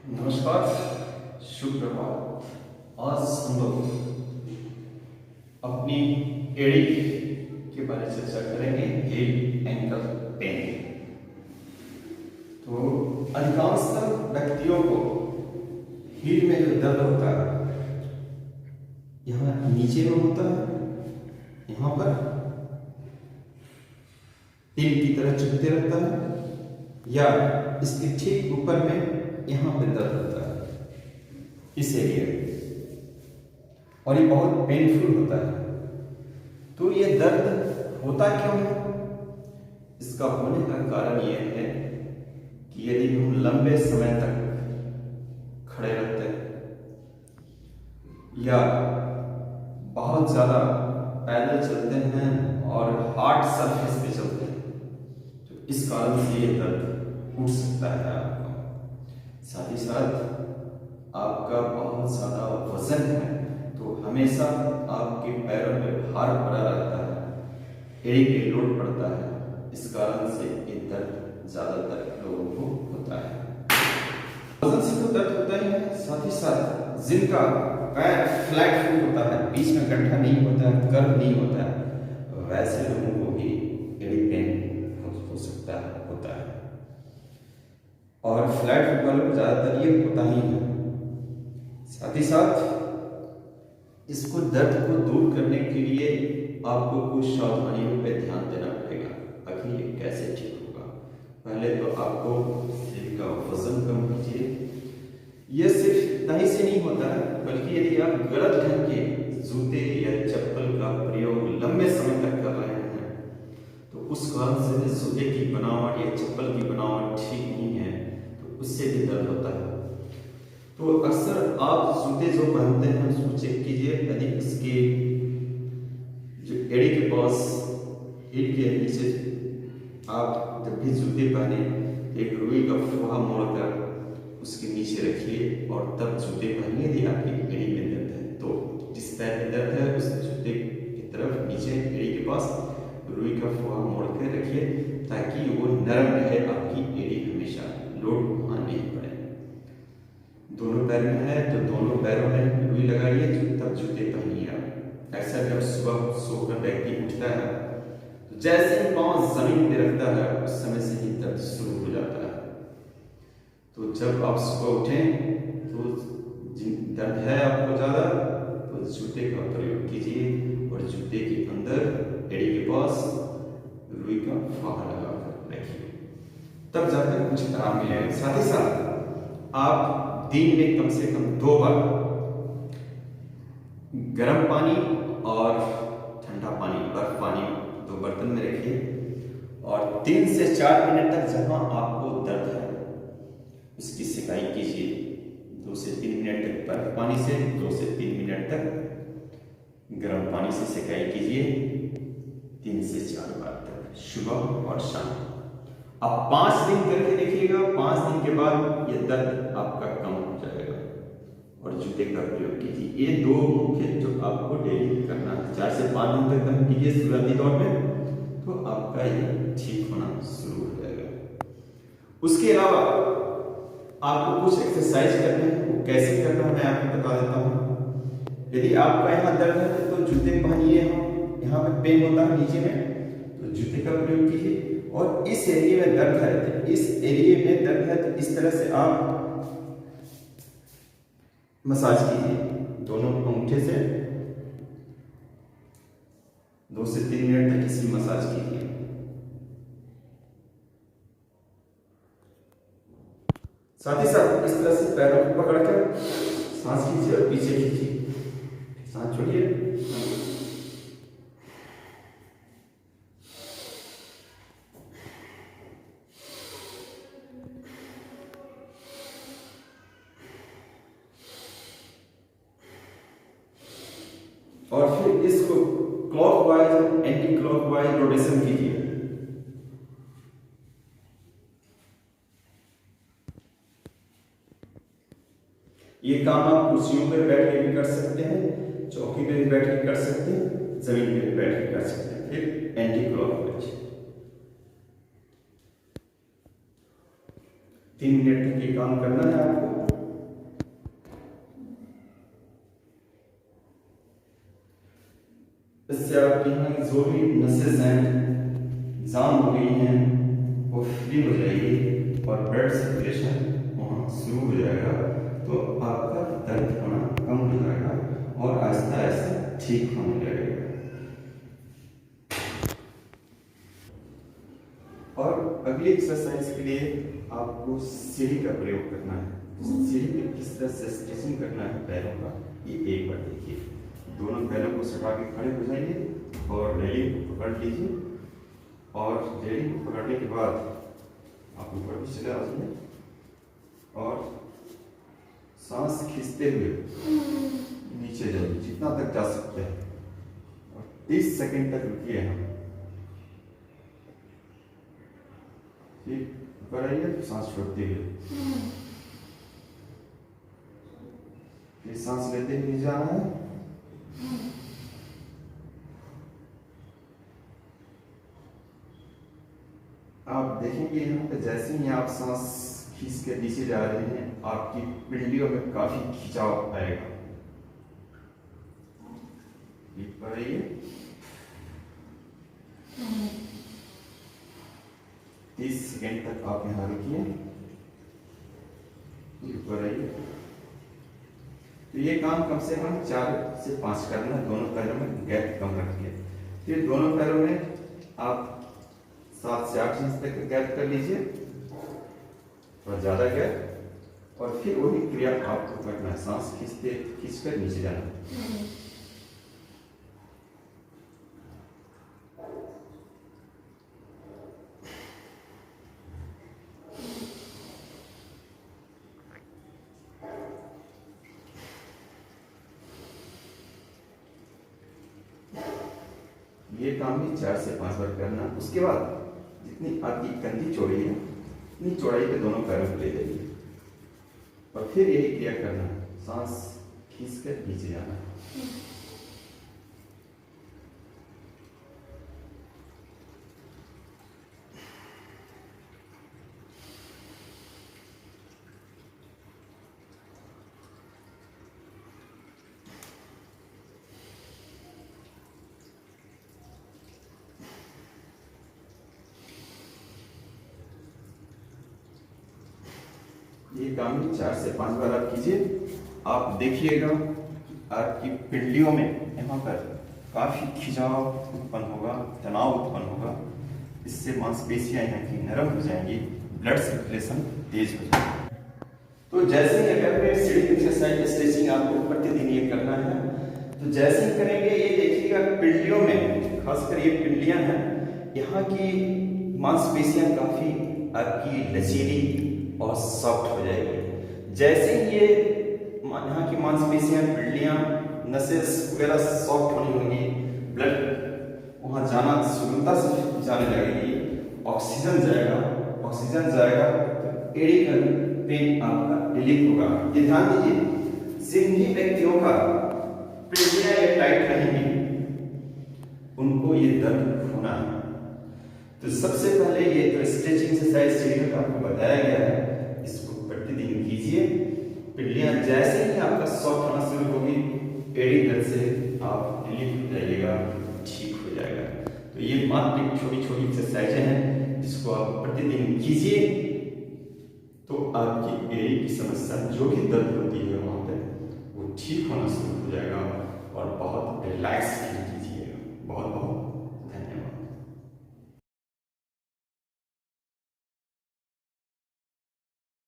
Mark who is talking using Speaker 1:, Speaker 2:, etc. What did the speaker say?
Speaker 1: नमस्कार, शुभ प्रभात। आज हम लोग अपनी एड़ी के बारे में चर्चा करेंगे, हील एंकल पेन। तो अधिकांशतः व्यक्तियों को हील में जो दर्द होता है यहाँ नीचे में होता है, यहाँ पर पिन की तरह चुभते रहता है, या इसके ठीक ऊपर में यहाँ पे दर्द होता है इस एरिया में, और ये बहुत पेनफुल होता है। तो ये दर्द होता क्यों है? इसका होने का कारण ये है कि यदि हम लंबे समय तक खड़े रहते हैं या बहुत ज्यादा पैदल चलते हैं और हार्ड सरफेस पे चलते हैं, तो इस कारण से ये दर्द उठ सकता है आपका। साथ ही साथ आपका बहुत ज्यादा वजन है तो हमेशा आपके पैरों में भार पड़ा रहता है, एड़ी पे लोड पड़ता है, इस कारण से ये दर्द ज्यादातर लोगों को होता है। वजन से तो दर्द होता ही है, साथ ही साथ जिनका पैर फ्लैट फुट होता है, बीच में गड्ढा नहीं होता है, कर्व नहीं होता है, वैसे लोगों को भी एड़ी पेन हो सकता है, होता है। और फ्लैट फुट वालों को ज्यादातर ये होता ही है। साथ ही साथ इसको दर्द को दूर करने के लिए आपको कुछ सावधानियों पे ध्यान देना पड़ेगा। आखिर ये कैसे ठीक होगा? पहले तो आपको शरीर का वजन कम कीजिए। यह सिर्फ इतना ही से नहीं होता है, बल्कि यदि आप गलत ढंग के जूते या चप्पल का प्रयोग लंबे समय तक कर रहे हैं तो उस कारण से जूते की बनावट या चप्पल की बनावट ठीक नहीं है, तो उससे भी दर्द होता है। तो अक्सर आप जूते जो पहनते हैं उसको चेक कीजिए, यदि इसके जो एड़ी के पास हील के नीचे आप जब भी जूते पहने एक रुई का फुहा मोड़कर उसके नीचे रखिए और तब जूते पहनिए। यदि आपकी एड़ी में दर्द है तो जिस पैर में दर्द है उस जूते की तरफ नीचे एड़ी के पास रुई का फुहा मोड़ कर रखिए ताकि वो नरम रहे, आपकी एड़ी हमेशा लोड वहां नहीं पड़े। दोनों पैर में है तो दोनों पैरों में रुई लगाइए, तब जूते पहनिए आप। अक्सर जब सुबह सोकर व्यक्ति उठता है तो जैसे ही पांव जमीन पे रखता है उस समय से ही दर्द शुरू हो जाता है। तो जब आप सुबह उठें तो दर्द है आपको ज्यादा तो जूते का प्रयोग कीजिए और जूते के अंदर एड़ी के पास रुई का फाहा लगाकर रखिए, तब जाकर कुछ आराम मिलेगा। साथ ही साथ आप दिन में कम से कम 2 बार गर्म पानी और ठंडा पानी, बर्फ पानी 2 बर्तन में रखिए और 3 से 4 मिनट तक जहां आपको दर्द है उसकी सिकाई कीजिए। 2 से 3 मिनट तक बर्फ पानी से, 2 से 3 मिनट तक गर्म पानी से सिकाई कीजिए, 3 से 4 बार तक सुबह और शाम। आप 5 दिन करके देखिएगा, 5 दिन के बाद यह दर्द आपका कम हो जाएगा और जूते का प्रयोग कीजिए। ये 2 मुख्य जो आपको डेली करना है। 4 से 5 दिन तक कम कीजिए शुरुआती दौर में, तो आपका ये ठीक होना शुरू हो जाएगा। उसके अलावा आपको कुछ एक्सरसाइज करने हैं, वो कैसे करना है मैं आपको बता देता हूँ। यदि आपका यहाँ दर्द है तो जूते पहनिए, यहाँ पे पेन होता है नीचे में तो जूते का प्रयोग कीजिए। और इस एरिया में दर्द है तो इस एरिया में दर्द है तो इस तरह से आप मसाज कीजिए दोनों अंगूठे से, 2 से 3 मिनट तक इसी मसाज कीजिए। साथ ही साथ इस तरह से पैरों को पकड़कर सांस कीजिए और पीछे खींचिए, सांस छोड़िए। और फिर इसको क्लॉकवाइज एंटी क्लॉकवाइज रोटेशन कीजिए। ये काम आप कुर्सियों पर बैठ के भी कर सकते हैं, चौकी पे भी बैठ के कर सकते हैं, जमीन पे भी बैठ के कर सकते हैं। फिर एंटी क्लॉकवाइज 3 मिनट तक ये काम करना है आपको। इससे आपकी यहाँ की जो भी नसें हैं जाम हो गई हैं वो फ्री हो जाएगी और ब्लड सर्कुलेशन वहाँ शुरू हो जाएगा, तो आपका दर्द होना कम हो जाएगा और आहिस्ता आहिस्ता ठीक होने लगेगा। और अगली एक्सरसाइज के लिए आपको सीढ़ी का प्रयोग करना है। सीढ़ी पे किस तरह से स्ट्रेचिंग करना है पैरों का, ये एक बार देखिए। दोनों पैरों को सटा के खड़े हो जाइए और रेलिंग को पकड़ लीजिए, और रेलिंग को पकड़ने के बाद आप ऊपर भी चले आ जाइए और सांस खींचते हुए नीचे जाइए जितना तक जा सकते हैं, और 30 सेकंड तक रुकिए यहाँ। ऊपर आइए तो सांस छोड़ते हुए, फिर सांस लेते हुए जाना है। आप देखेंगे यहाँ पे जैसे ही आप सांस खींच के नीचे जा रहे हैं, आपकी पिंडलियों में काफी खिंचाव आएगा। ऊपर आइए, 30 सेकेंड तक आप यहाँ रुकिए। ऊपर आइए। तो ये काम कम से कम 4 से 5 करना है, दोनों पैरों में गैप कम रखिए। फिर दोनों पैरों में आप 7 से 8 इंच तक गैप कर लीजिए, थोड़ा ज्यादा गैप, और फिर वही क्रिया आपको करना है, सांस खींचकर नीचे जाना है। ये काम भी 4 से 5 बार करना। उसके बाद जितनी आपकी कंधी चौड़ी है इतनी चौड़ाई पे दोनों पैरों को ले जाइए, और फिर यही क्रिया करना है, सांस खींचकर नीचे जाना है। ये काम 4 से 5 बार आप कीजिए। आप देखिएगा आपकी पिंडलियों में यहाँ पर काफी खिंचाव उत्पन्न होगा, तनाव उत्पन्न होगा। इससे मांसपेशियां यहाँ की नरम हो जाएंगी, ब्लड सर्कुलेशन तेज हो जाएगा। तो जैसे ही अगर मैं सीढ़ी एक्सरसाइज स्ट्रेचिंग आपको प्रतिदिन ये करना है, तो जैसे ही करेंगे ये देखिएगा पिंडलियों में, खासकर ये पिंडलियां हैं, यहाँ की मांसपेशियां काफी आपकी लचीली और सॉफ्ट हो जाएगी। जैसे ही ये यहाँ की मांसपेशियां, पिंडलियां, नसेस वगैरह सॉफ्ट होनी होंगी, ब्लड वहां जाना सुगमता से जाने लगेगी, ऑक्सीजन जाएगा तो एड़ी का पेन आपका रिलीफ होगा। ये ध्यान दीजिए, जिन व्यक्तियों का पिंडलियां ये टाइट रहेंगी उनको ये दर्द होना है। तो सबसे पहले ये जो स्ट्रेचिंग एक्सरसाइज सीढ़ी का आपको बताया गया है, इसको प्रतिदिन कीजिए। पिंडलियां जैसे ही आपका सॉफ्ट होना शुरू होगी, एड़ी दर्द से आप रिलीफ हो जाइएगा, ठीक हो जाएगा। तो ये मात्र छोटी छोटी एक्सरसाइजें हैं जिसको आप प्रतिदिन कीजिए, तो आपकी एड़ी की समस्या जो भी दर्द होती है वहां पे वो ठीक होना